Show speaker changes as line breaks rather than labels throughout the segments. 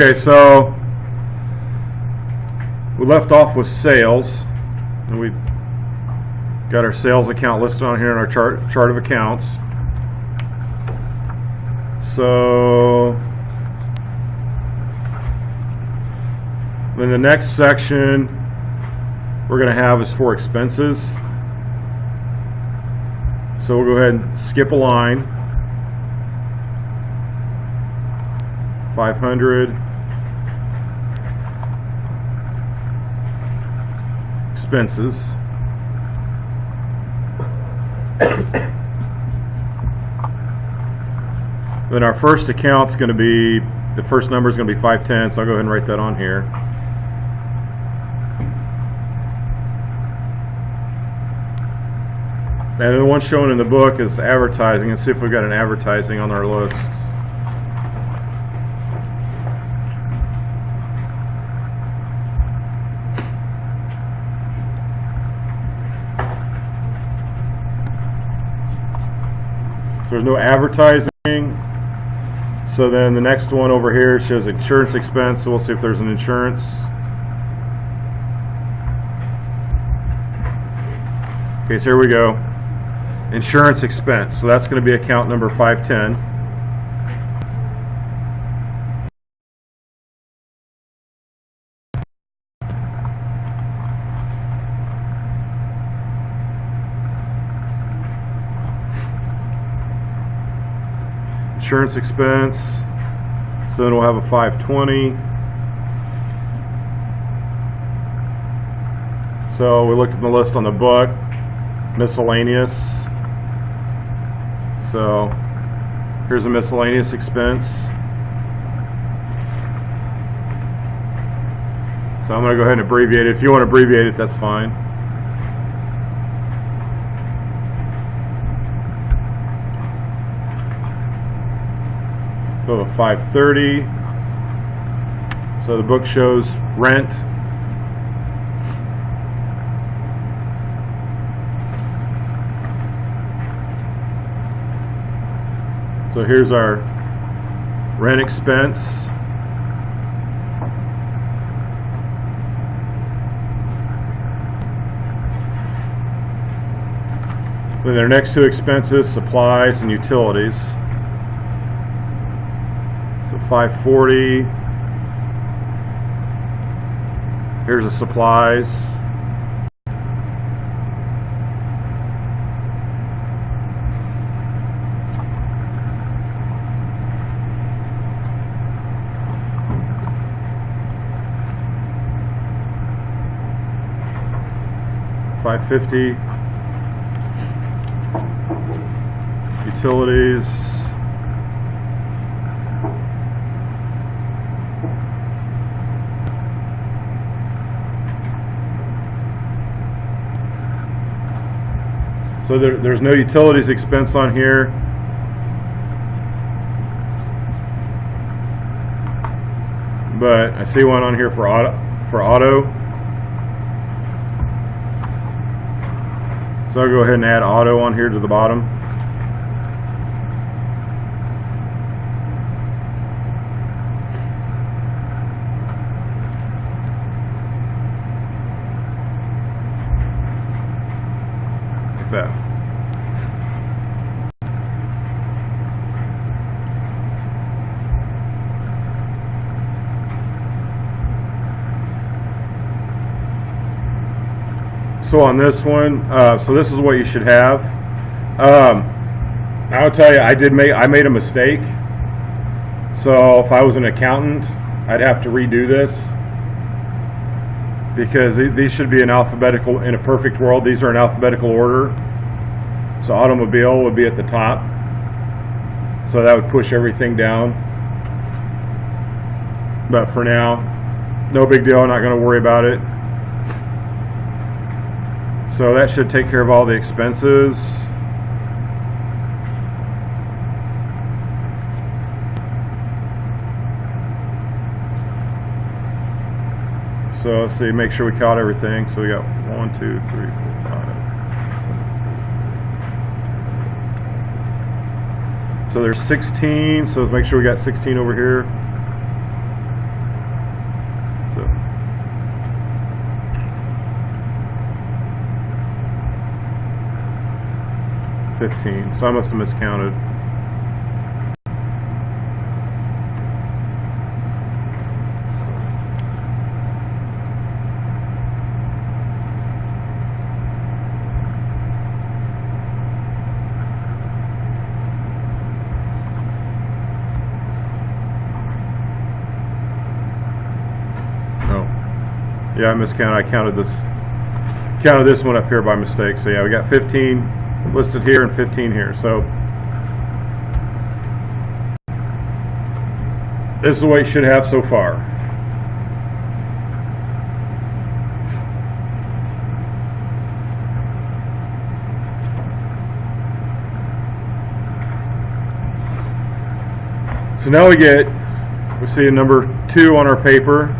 Okay, so we left off with sales, and we got our sales account listed on here in our chart of accounts. So then the next section we're going to have is for expenses. So we'll go ahead and skip a line. 500 expenses. Then our first account's going to be, the first number is going to be 510, so I'll go ahead and write that on here. And the one shown in the book is advertising. Let's see if we've got an advertising on our list. There's no advertising, so then the next one over here shows insurance expense, so we'll see if there's an insurance. Okay, so here we go. Insurance expense, so that's going to be account number 510. Insurance expense, so then we'll have a 520. So we looked at the list on the book, miscellaneous. So here's a miscellaneous expense. So I'm going to go ahead and abbreviate it. If you want to abbreviate it, that's fine. So 530. So the book shows rent. So here's our rent expense. Then our next two expenses, supplies and utilities. 540. Here's the supplies. $550. Utilities. So there's no utilities expense on here. But I see one on here for auto. So I'll go ahead and add auto on here to the bottom. That. So on this one, so this is what you should have. I'll tell you, I made a mistake. So if I was an accountant, I'd have to redo this, because these should be in alphabetical, in a perfect world, these are in alphabetical order. So automobile would be at the top. So that would push everything down. But for now, no big deal, I'm not going to worry about it. So that should take care of all the expenses. So let's see, make sure we caught everything. So we got 1, 2, 3, 4, 5. So there's 16, so let's make sure we got 16 over here. 15, so I must have miscounted. Yeah, I miscounted. I counted this one up here by mistake. So yeah, we got 15 listed here and 15 here. So this is what you should have so far. So now we see a number 2 on our paper.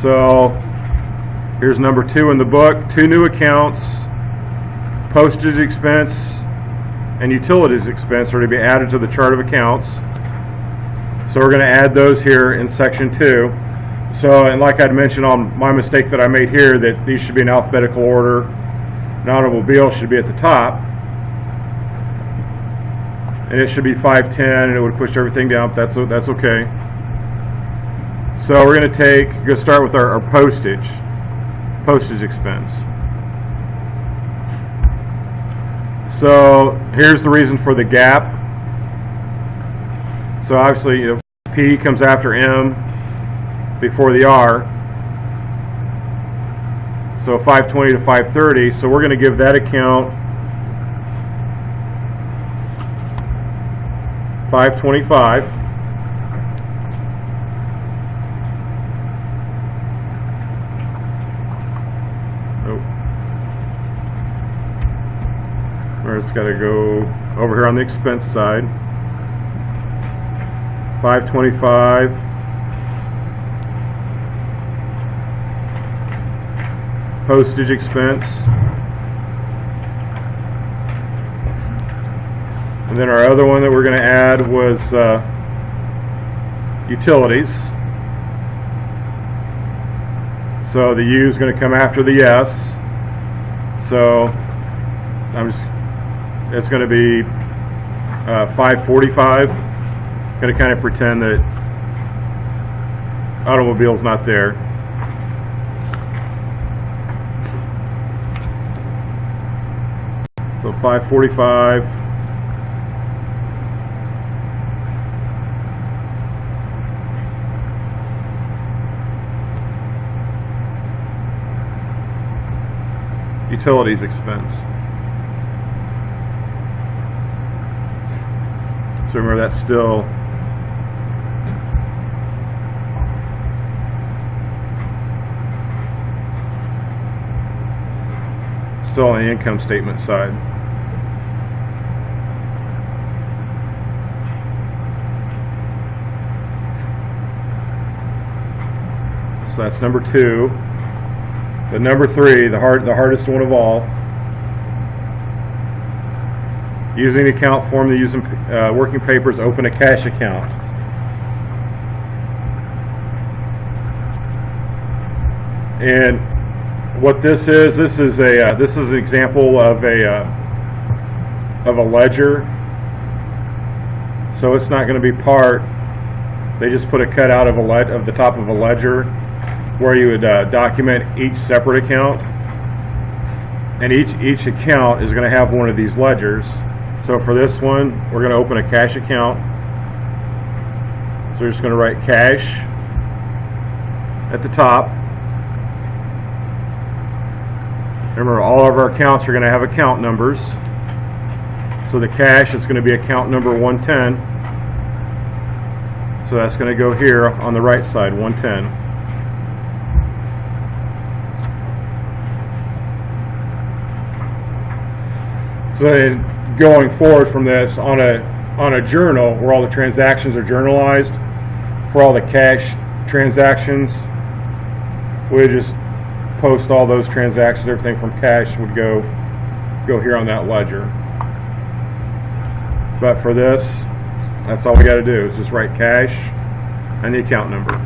So here's number 2 in the book. 2 new accounts, postage expense and utilities expense are to be added to the chart of accounts. So we're going to add those here in section 2. So, and like I'd mentioned on my mistake that I made here, that these should be in alphabetical order. An automobile should be at the top. And it should be 510 and it would push everything down. That's okay. So we're going to start with our postage expense. So here's the reason for the gap. So obviously, P comes after M before the R. So 520 to 530. So we're going to give that account 525. It's got to go over here on the expense side. 525. Postage expense. And then our other one that we're going to add was utilities. So the U is going to come after the S. So it's going to be 545. Going to kind of pretend that automobile's not there. So 545. Utilities expense. So remember, that's still on the income statement side. So that's number 2. The number 3, the hardest one of all. Using the account form to use working papers, open a cash account. And what this is an example of a ledger. So it's not going to be part. They just put a cutout of the top of a ledger where you would document each separate account, and each account is going to have one of these ledgers. So for this one, we're going to open a cash account. So we're just going to write cash at the top. Remember, all of our accounts are going to have account numbers. So the cash is going to be account number 110. So that's going to go here on the right side, 110. So then going forward from this, on a journal where all the transactions are journalized, for all the cash transactions, we just post all those transactions. Everything from cash would go here on that ledger. But for this, that's all we got to do is just write cash and the account number.